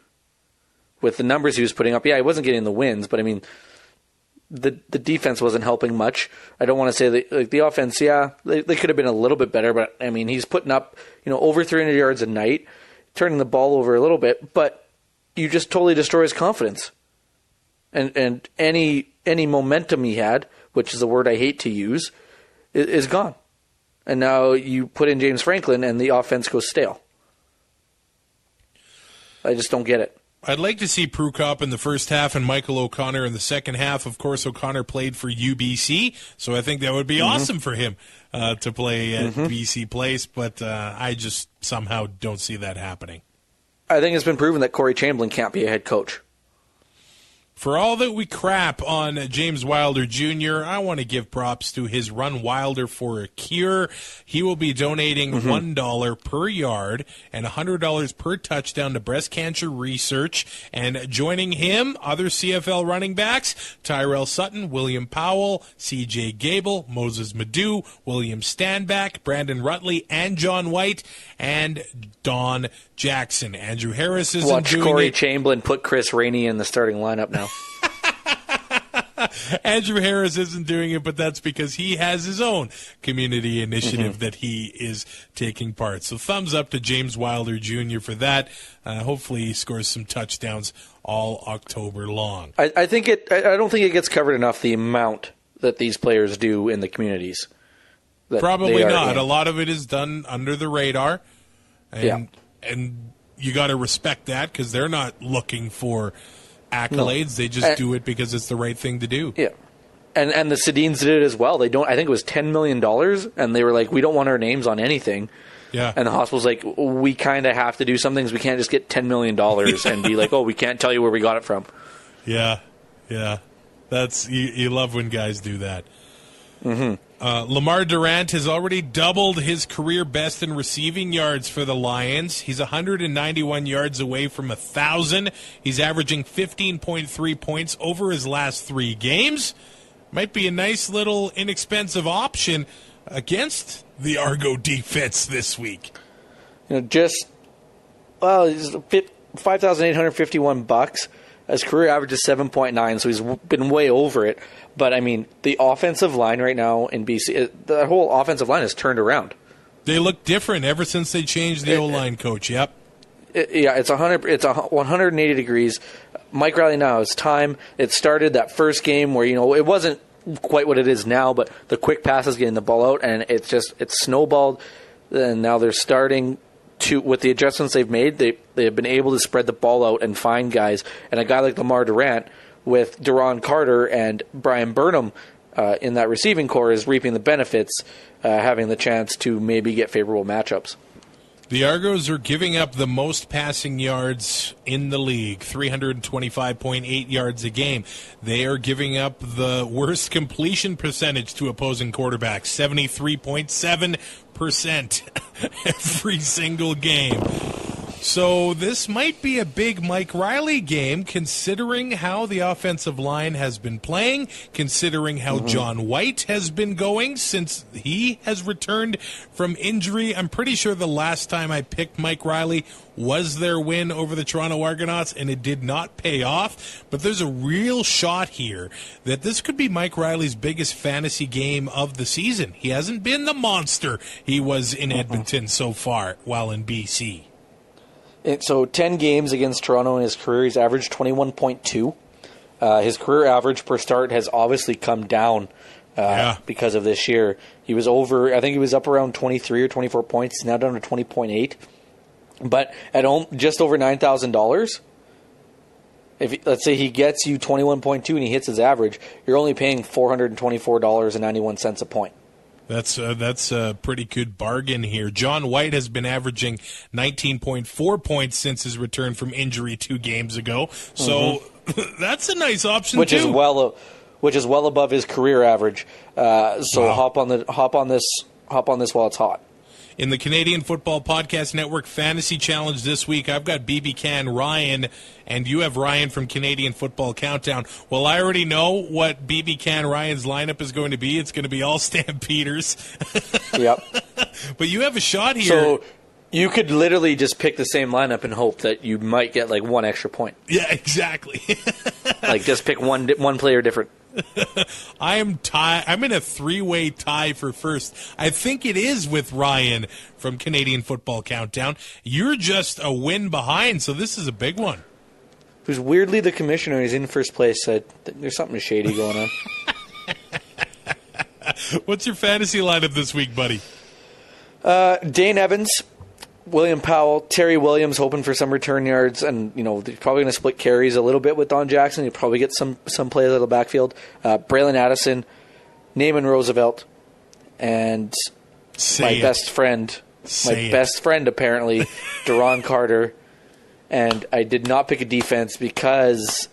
with the numbers he was putting up. Yeah, he wasn't getting the wins, but I mean, the defense wasn't helping much. I don't want to say that the offense, they could have been a little bit better, but I mean, he's putting up, over 300 yards a night, turning the ball over a little bit, but you just totally destroy his confidence. And any momentum he had, which is a word I hate to use, is gone. And now you put in James Franklin and the offense goes stale. I just don't get it. I'd like to see Prukop in the first half and Michael O'Connor in the second half. Of course, O'Connor played for UBC, so I think that would be awesome for him to play at BC Place, but I just somehow don't see that happening. I think it's been proven that Corey Chamberlain can't be a head coach. For all that we crap on James Wilder Jr., I want to give props to his Run Wilder for a Cure. He will be donating $1 per yard and $100 per touchdown to breast cancer research. And joining him, other CFL running backs, Tyrell Sutton, William Powell, C.J. Gable, Moses Madu, William Stanback, Brandon Rutley, and John White, and Don Jackson. Andrew Harris isn't doing Watch Corey it. Chamberlain put Chris Rainey in the starting lineup now. Andrew Harris isn't doing it, but that's because he has his own community initiative that he is taking part. So thumbs up to James Wilder Jr. for that. Hopefully he scores some touchdowns all October long. I don't think it gets covered enough, the amount that these players do in the communities. Probably not. A lot of it is done under the radar. And you got to respect that because they're not looking for accolades. No. They just do it because it's the right thing to do. Yeah. And the Sedins did it as well. I think it was $10 million, and they were like, we don't want our names on anything. Yeah. And the hospital's like, we kind of have to do some things. We can't just get $10 million and be like, oh, we can't tell you where we got it from. Yeah. That's you love when guys do that. Mm-hmm. Lamar Durant has already doubled his career best in receiving yards for the Lions. He's 191 yards away from 1,000. He's averaging 15.3 points over his last 3 games. Might be a nice little inexpensive option against the Argo defense this week. He's $5,851. His career average is 7.9, so he's been way over it. But, I mean, the offensive line right now in BC, the whole offensive line has turned around. They look different ever since they changed the O-line coach, yep. It's 180 degrees. Mike Riley now, it's time. It started that first game where, it wasn't quite what it is now, but the quick passes getting the ball out, and it's snowballed. And now they're starting to, with the adjustments they've made, they have been able to spread the ball out and find guys. And a guy like Lamar Durant, with Deron Carter and Brian Burnham in that receiving core, is reaping the benefits, having the chance to maybe get favorable matchups. The Argos are giving up the most passing yards in the league, 325.8 yards a game. They are giving up the worst completion percentage to opposing quarterbacks, 73.7% every single game. So this might be a big Mike Riley game, considering how the offensive line has been playing, considering how John White has been going since he has returned from injury. I'm pretty sure the last time I picked Mike Riley was their win over the Toronto Argonauts, and it did not pay off. But there's a real shot here that this could be Mike Riley's biggest fantasy game of the season. He hasn't been the monster he was in Edmonton so far while in BC. So 10 games against Toronto in his career, he's averaged 21.2. His career average per start has obviously come down because of this year. He was I think he was up around 23 or 24 points. He's now down to 20.8. But at just over $9,000, let's say he gets you 21.2 and he hits his average, you're only paying $424.91 a point. That's a pretty good bargain here. John White has been averaging 19.4 points since his return from injury 2 games ago. So that's a nice option which too. Which is well above his career average. Hop on this while it's hot. In the Canadian Football Podcast Network Fantasy Challenge this week, I've got BB Can Ryan, and you have Ryan from Canadian Football Countdown. Well, I already know what BB Can Ryan's lineup is going to be. It's going to be all Stampeders. Yep. But you have a shot here. So you could literally just pick the same lineup and hope that you might get like one extra point. Yeah, exactly. Just pick one player different. I'm in a 3-way tie for first. I think it is with Ryan from Canadian Football Countdown. You're just a win behind, so this is a big one. Who's weirdly the commissioner is in first place. There's something shady going on. What's your fantasy lineup this week, buddy? Dane Evans, William Powell, Terry Williams hoping for some return yards, and they're probably going to split carries a little bit with Don Jackson. He'll probably get some plays out of the backfield. Braylon Addison, Naaman Roosevelt, and my best friend apparently, Deron Carter. And I did not pick a defense because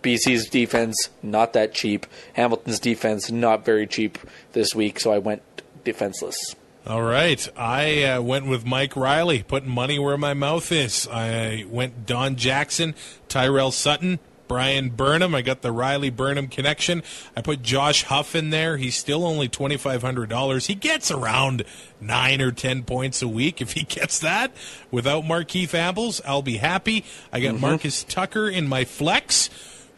BC's defense not that cheap. Hamilton's defense not very cheap this week, so I went defenseless. All right. I went with Mike Riley, putting money where my mouth is. I went Don Jackson, Tyrell Sutton, Brian Burnham. I got the Riley-Burnham connection. I put Josh Huff in there. He's still only $2,500. He gets around 9 or 10 points a week. If he gets that without Markeith Ambles, I'll be happy. I got Marcus Tucker in my flex,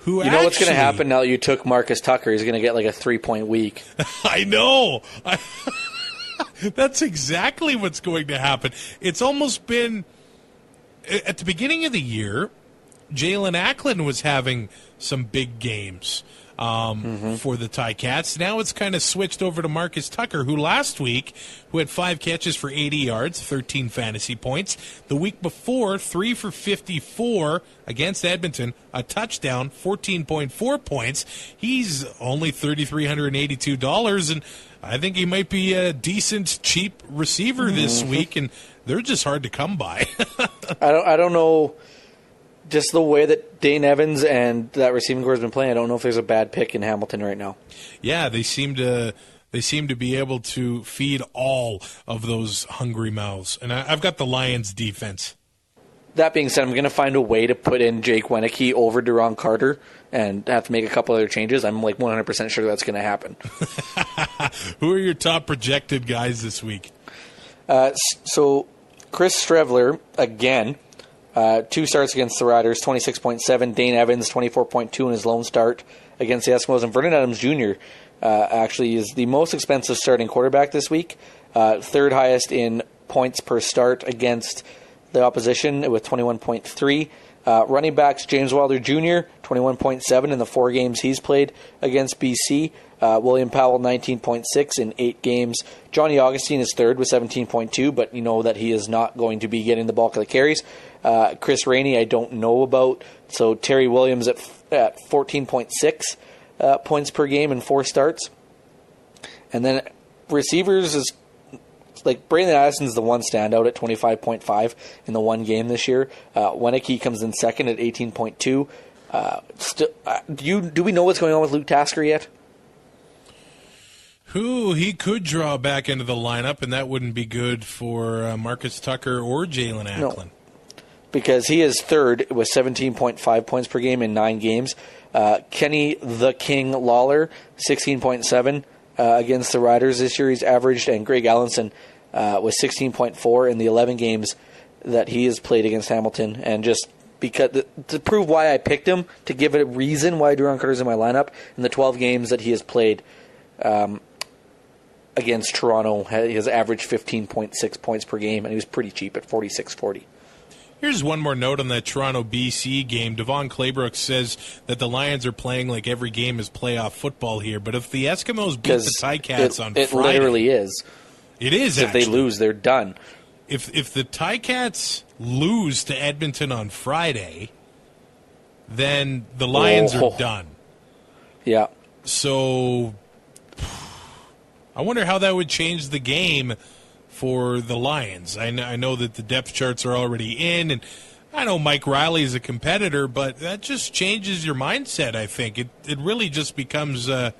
You know what's going to happen now that you took Marcus Tucker? He's going to get like a 3-point week. I know. That's exactly what's going to happen. It's almost been, at the beginning of the year, Jalen Acklin was having some big games for the Ticats. Now it's kind of switched over to Marcus Tucker, who last week, who had 5 catches for 80 yards, 13 fantasy points. The week before, 3 for 54 against Edmonton, a touchdown, 14.4 points. He's only $3,382, and I think he might be a decent, cheap receiver this week, and they're just hard to come by. I don't know. Just the way that Dane Evans and that receiving corps has been playing, I don't know if there's a bad pick in Hamilton right now. Yeah, they seem to be able to feed all of those hungry mouths. And I've got the Lions defense. That being said, I'm going to find a way to put in Jake Wenicky over Duron Carter and have to make a couple other changes. I'm like 100% sure that's going to happen. Who are your top projected guys this week? So Chris Strevler, again, 2 starts against the Riders, 26.7. Dane Evans, 24.2 in his lone start against the Eskimos. And Vernon Adams Jr. Actually is the most expensive starting quarterback this week. 3rd highest in points per start against the opposition with 21.3. Running backs, James Wilder Jr., 21.7 in the 4 games he's played against BC. William Powell, 19.6 in 8 games. Johnny Augustine is 3rd with 17.2, but you know that he is not going to be getting the bulk of the carries. Chris Rainey, I don't know about. So Terry Williams at 14.6 points per game in 4 starts. And then receivers is like Brandon Addison's the one standout at 25.5 in the 1 game this year. Wenicky comes in second at 18.2. Do we know what's going on with Luke Tasker yet? He could draw back into the lineup, and that wouldn't be good for Marcus Tucker or Jalen Acklin. No, because he is 3rd with 17.5 points per game in 9 games. Kenny the King Lawler, 16.7 against the Riders this year. He's averaged, and Greg Allenson was 16.4 in the 11 games that he has played against Hamilton. And just because to prove why I picked him, to give it a reason why Duron Carter's in my lineup, in the 12 games that he has played against Toronto, he has averaged 15.6 points per game, and he was pretty cheap at 46.40. Here's one more note on that Toronto-BC game. Devon Claybrook says that the Lions are playing like every game is playoff football here, but if the Eskimos beat the Ticats on Friday... It literally is. It is, actually. If they lose, they're done. If the Ticats lose to Edmonton on Friday, then the Lions are done. Yeah. So I wonder how that would change the game for the Lions. I know that the depth charts are already in, and I know Mike Riley is a competitor, but that just changes your mindset, I think. It really just becomes a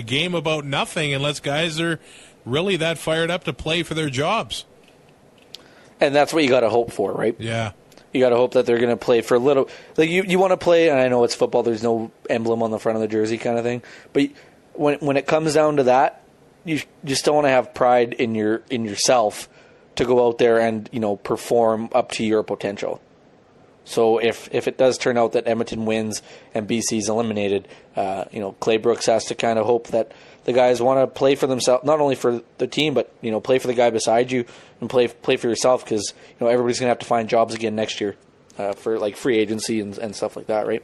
game about nothing unless guys are really that fired up to play for their jobs. And that's what you got to hope for, right? Yeah. You got to hope that they're going to play for a little... Like you want to play, and I know it's football, there's no emblem on the front of the jersey kind of thing, but when it comes down to that, you just don't want to have pride in yourself to go out there and perform up to your potential. So if it does turn out that Edmonton wins and BC's eliminated, Claybrooks has to kind of hope that the guys want to play for themselves, not only for the team, but play for the guy beside you and play for yourself, because everybody's going to have to find jobs again next year for like free agency and stuff like that, right?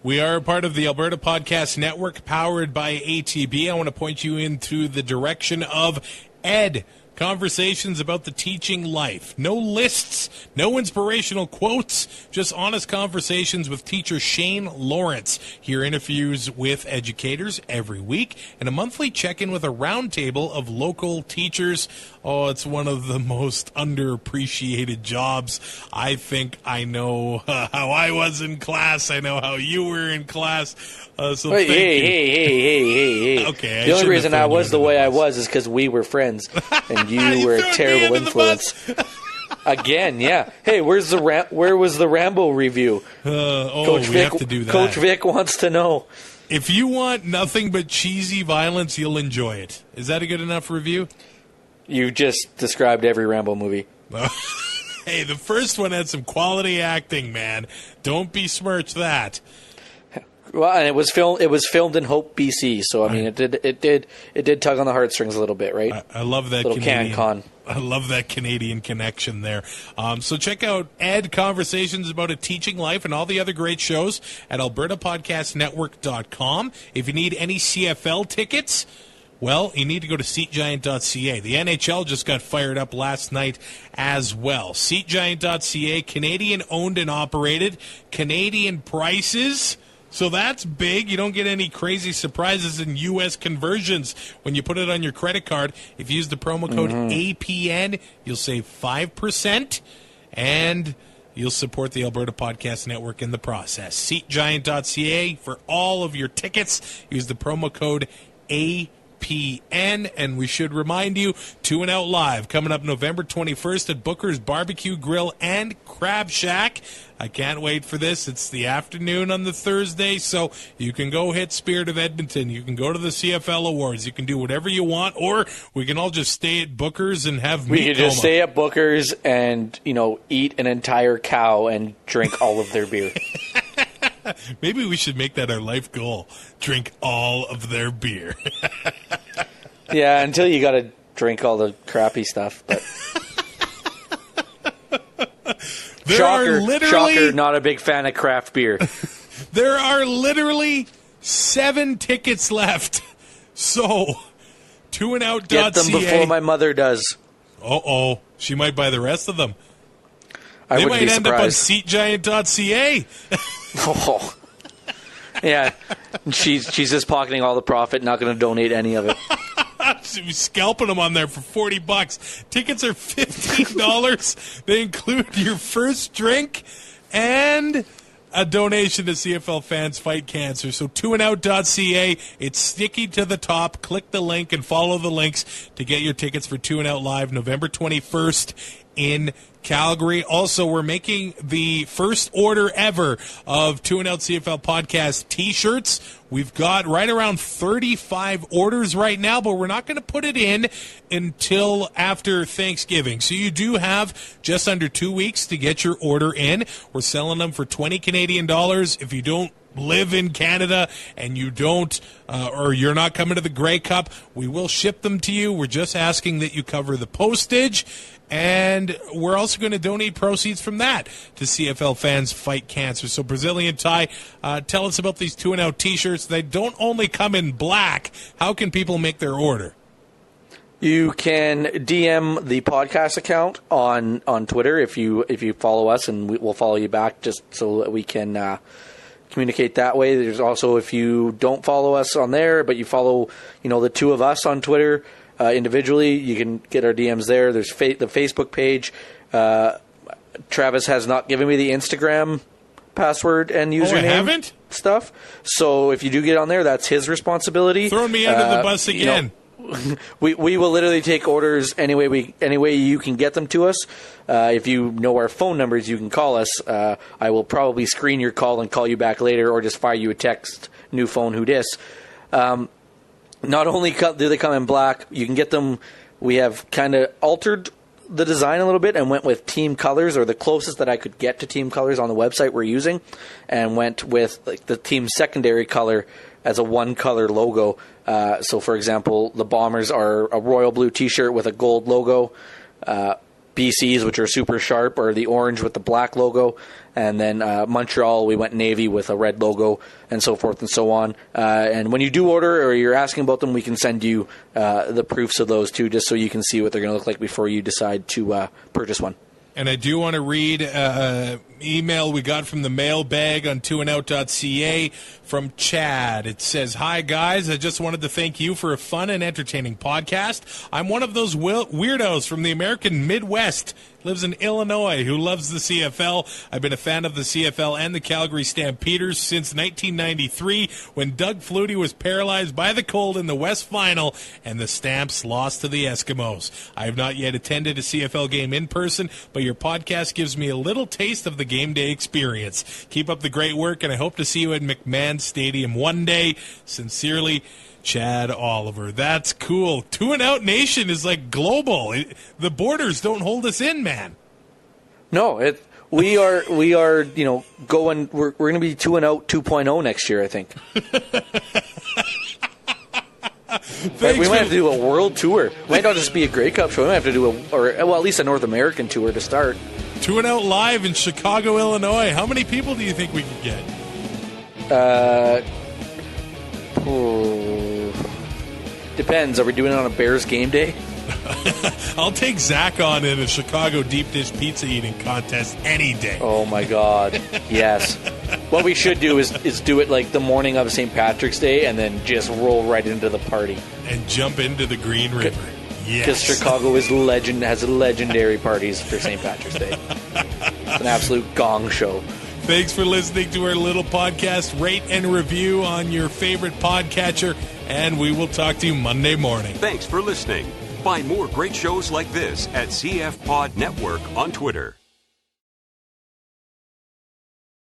We are part of the Alberta Podcast Network, powered by ATB. I want to point you into the direction of Ed. Conversations about the teaching life. No lists, no inspirational quotes, just honest conversations with teacher Shane Lawrence. Hear interviews with educators every week and a monthly check-in with a roundtable of local teachers. Oh, it's one of the most underappreciated jobs. I think I know how I was in class. I know how you were in class. So hey, thank you. Hey. Okay. The only reason I was the way I was is because we were friends, and you were a terrible influence. Again, yeah. Hey, where was the Rambo review? Coach Vic have to do that. Coach Vic wants to know. If you want nothing but cheesy violence, you'll enjoy it. Is that a good enough review? You just described every Rambo movie. Hey, the first one had some quality acting, man. Don't besmirch that. Well, and it was filmed in Hope, BC. So I mean, it did tug on the heartstrings a little bit, right? I love that little Canadian. CanCon. I love that Canadian connection there. So check out Ed Conversations About a Teaching Life and all the other great shows at albertapodcastnetwork.com. If you need any CFL tickets, well, you need to go to SeatGiant.ca. The NHL just got fired up last night as well. SeatGiant.ca, Canadian owned and operated, Canadian prices. So that's big. You don't get any crazy surprises in U.S. conversions when you put it on your credit card. If you use the promo code APN, you'll save 5%, and you'll support the Alberta Podcast Network in the process. SeatGiant.ca for all of your tickets. Use the promo code APN. And we should remind you, 2 and Out Live coming up November 21st at Booker's Barbecue Grill and Crab Shack. I can't wait for this. It's the afternoon on the Thursday, so you can go hit Spirit of Edmonton. You can go to the CFL Awards. You can do whatever you want, or we can all just stay at Booker's and have meat. We can just stay at Booker's and, eat an entire cow and drink all of their beer. Maybe we should make that our life goal. Drink all of their beer. Yeah, until you got to drink all the crappy stuff. But shocker, not a big fan of craft beer. There are literally 7 tickets left. So, 2andout.ca. Get them before my mother does. Uh-oh. She might buy the rest of them. They might end up on SeatGiant.ca. Oh. Yeah. She's just pocketing all the profit, not going to donate any of it. She's scalping them on there for $40. Tickets are $15. They include your first drink and a donation to CFL Fans Fight Cancer. So 2andout.ca. It's sticky to the top. Click the link and follow the links to get your tickets for 2 and Out Live November 21st in Calgary. Also, we're making the first order ever of 2 and Out CFL Podcast T-shirts. We've got right around 35 orders right now, but we're not going to put it in until after Thanksgiving. So you do have just under 2 weeks to get your order in. We're selling them for $20 Canadian. If you don't live in Canada and you don't or you're not coming to the Grey Cup, we will ship them to you. We're just asking that you cover the postage. And we're also going to donate proceeds from that to CFL Fans Fight Cancer. So Brazilian Ty, tell us about these 2 and Out T-shirts. They don't only come in black. How can people make their order? You can DM the podcast account on Twitter if you follow us, and we'll follow you back just so that we can communicate that way. There's also, if you don't follow us on there, but you follow the two of us on Twitter individually, you can get our DMs there. There's the Facebook page. Travis has not given me the Instagram password and username haven't? stuff. So if you do get on there, that's his responsibility. Throwing me under the bus again. We will literally take orders any way you can get them to us. If you know our phone numbers, you can call us. I will probably screen your call and call you back later, or just fire you a text, new phone, who dis. Not only do they come in black, you can get them. We have kind of altered the design a little bit and went with team colors, or the closest that I could get to team colors on the website we're using, and went with the team secondary color as a one-color logo. So, for example, the Bombers are a royal blue T-shirt with a gold logo. BCs, which are super sharp, are the orange with the black logo. And then Montreal, we went navy with a red logo, and so forth and so on. And when you do order or you're asking about them, we can send you the proofs of those too, just so you can see what they're going to look like before you decide to purchase one. And I do want to read email we got from the mailbag on 2andout.ca from Chad. It says, "Hi, guys. I just wanted to thank you for a fun and entertaining podcast. I'm one of those weirdos from the American Midwest, lives in Illinois, who loves the CFL. I've been a fan of the CFL and the Calgary Stampeders since 1993, when Doug Flutie was paralyzed by the cold in the West Final and the Stamps lost to the Eskimos. I have not yet attended a CFL game in person, but your podcast gives me a little taste of the game day experience. Keep up the great work, and I hope to see you at McMahon Stadium one day. Sincerely, Chad Oliver." That's cool. 2 and Out Nation is like global. The borders don't hold us in, man. No, We are, going. We're going to be 2-0, 2.0 next year, I think. We might have to do a world tour. It might not just be a Grey Cup show. We might have to do at least a North American tour to start. 2-0 live in Chicago, Illinois. How many people do you think we could get? Depends. Are we doing it on a Bears game day? I'll take Zach on in a Chicago deep dish pizza eating contest any day. Oh my God! Yes. What we should do is do it like the morning of St. Patrick's Day, and then just roll right into the party and jump into the Green River. Yes. Because Chicago has legendary parties for St. Patrick's Day. It's an absolute gong show. Thanks for listening to our little podcast. Rate and review on your favorite podcatcher, and we will talk to you Monday morning. Thanks for listening. Find more great shows like this at CF Pod Network on Twitter.